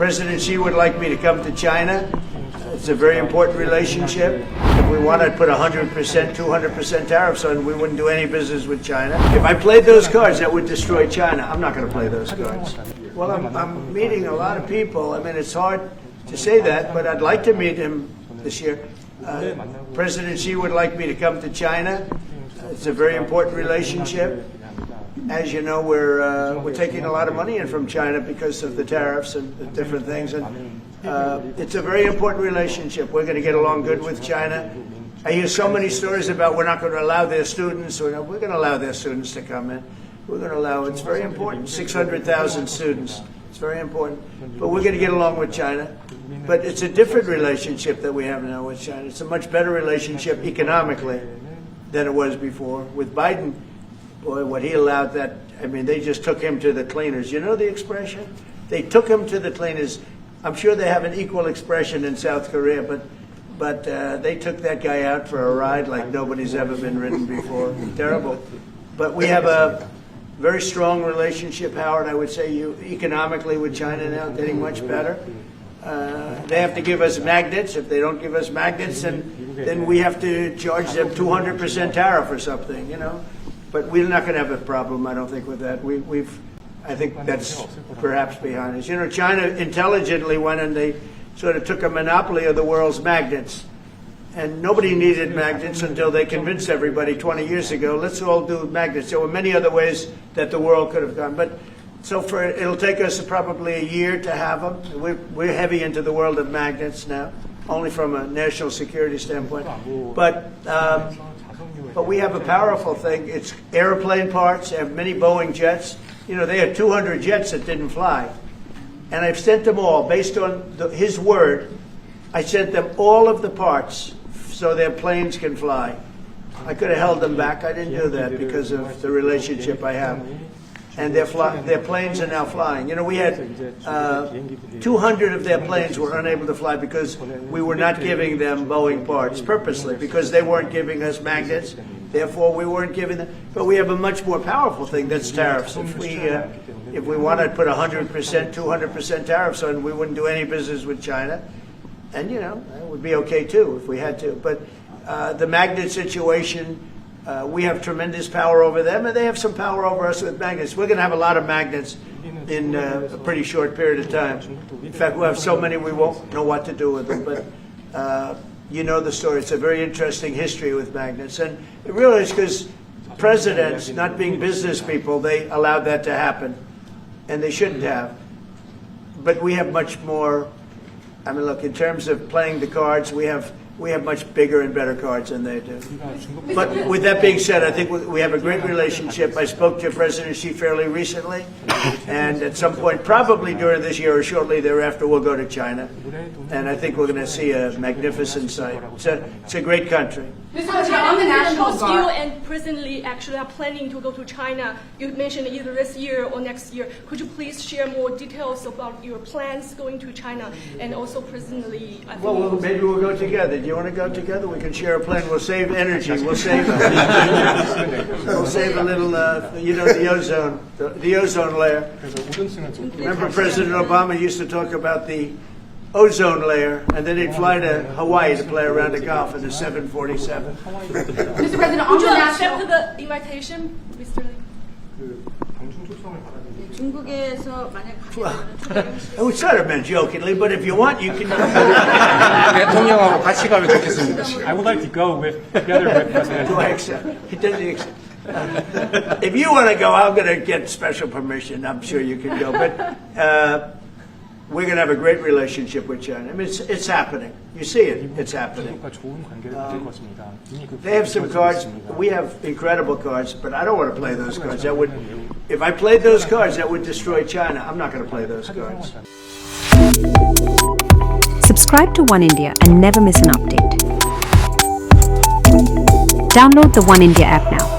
President Xi would like me to come to China. It's a very important relationship. If we want to put 100%, 200% tariffs on, we wouldn't do any business with China. If I played those cards, that would destroy China. I'm not going to play those cards. Well, I'm meeting a lot of people. I mean, it's hard to say that, but I'd like to meet him this year. President Xi would like me to come to China. It's a very important relationship. As you know, we're taking a lot of money in from China because of the tariffs and the different things. And it's a very important relationship. We're going to get along good with China. I hear so many stories about we're not going to allow their students, or no, we're going to allow their students to come in. We're going to allow, it's very important, 600,000 students. It's very important. But we're going to get along with China. But it's a different relationship that we have now with China. It's a much better relationship economically than it was before. With Biden, boy, what he allowed that, I mean, they just took him to the cleaners. You know the expression? They took him to the cleaners. I'm sure they have an equal expression in South Korea, but they took that guy out for a ride like nobody's ever been ridden before. Terrible. But we have a very strong relationship, Howard, I would say, economically with China now, getting much better. They have to give us magnets. If they don't give us magnets, then we have to charge them 200% tariff or something, you know. But we're not going to have a problem, I don't think, with that. I think that's perhaps behind us. You know, China intelligently went and they sort of took a monopoly of the world's magnets. And nobody needed magnets until they convinced everybody 20 years ago, let's all do magnets. There were many other ways that the world could have gone. But so it'll take us probably a year to have them. We're heavy into the world of magnets now, only from a national security standpoint. But we have a powerful thing. It's airplane parts. They have many Boeing jets. You know, they had 200 jets that didn't fly. And I've sent them all, based on his word, I sent them all of the parts so their planes can fly. I could have held them back. I didn't do that because of the relationship I have. And their planes are now flying. You know, we had 200 of their planes were unable to fly because we were not giving them Boeing parts purposely, because they weren't giving us magnets. Therefore, we weren't giving them. But we have a much more powerful thing, that's tariffs. If we wanted to put 100%, 200% tariffs on, we wouldn't do any business with China. And, you know, it would be okay, too, if we had to. But the magnet situation, we have tremendous power over them, and they have some power over us with magnets. We're going to have a lot of magnets in a pretty short period of time. In fact, we'll have so many we won't know what to do with them. But you know the story. It's a very interesting history with magnets. And it really is because presidents, not being business people, they allowed that to happen. And they shouldn't have. But we have much more. I mean, look, in terms of playing the cards, we have much bigger and better cards than they do. But with that being said, I think we have a great relationship. I spoke to President Xi fairly recently, and at some point, probably during this year or shortly thereafter, we'll go to China. And I think we're going to see a magnificent sight. It's a great country. Mr. President, on the National Guard, you and President Lee actually are planning to go to China. You mentioned either this year or next year. Could you please share more details about your plans going to China, and also President Lee? Well, maybe we'll go together. Do you want to go together? We can share a plane. We'll save energy. We'll save a little, you know, the ozone layer. Remember President Obama used to talk about the ozone layer, and then he'd fly to Hawaii to play around the golf in a 747. Mr. President, on Would the you national accept the invitation, Mr. Lee? 중국에서 만약 I was sort of meant jokingly, but if you want, you can go. 대통령하고 같이 가면 좋겠습니다. I would like to go together with President. Do I accept? He doesn't accept. If you want to go, I'm going to get special permission. I'm sure you can go. But we're going to have a great relationship with China. I mean, it's happening. You see it. It's happening. They have some cards. We have incredible cards, but I don't want to play those cards. If I played those cards, that would destroy China. I'm not going to play those cards. Subscribe to One India and never miss an update. Download the One India app now.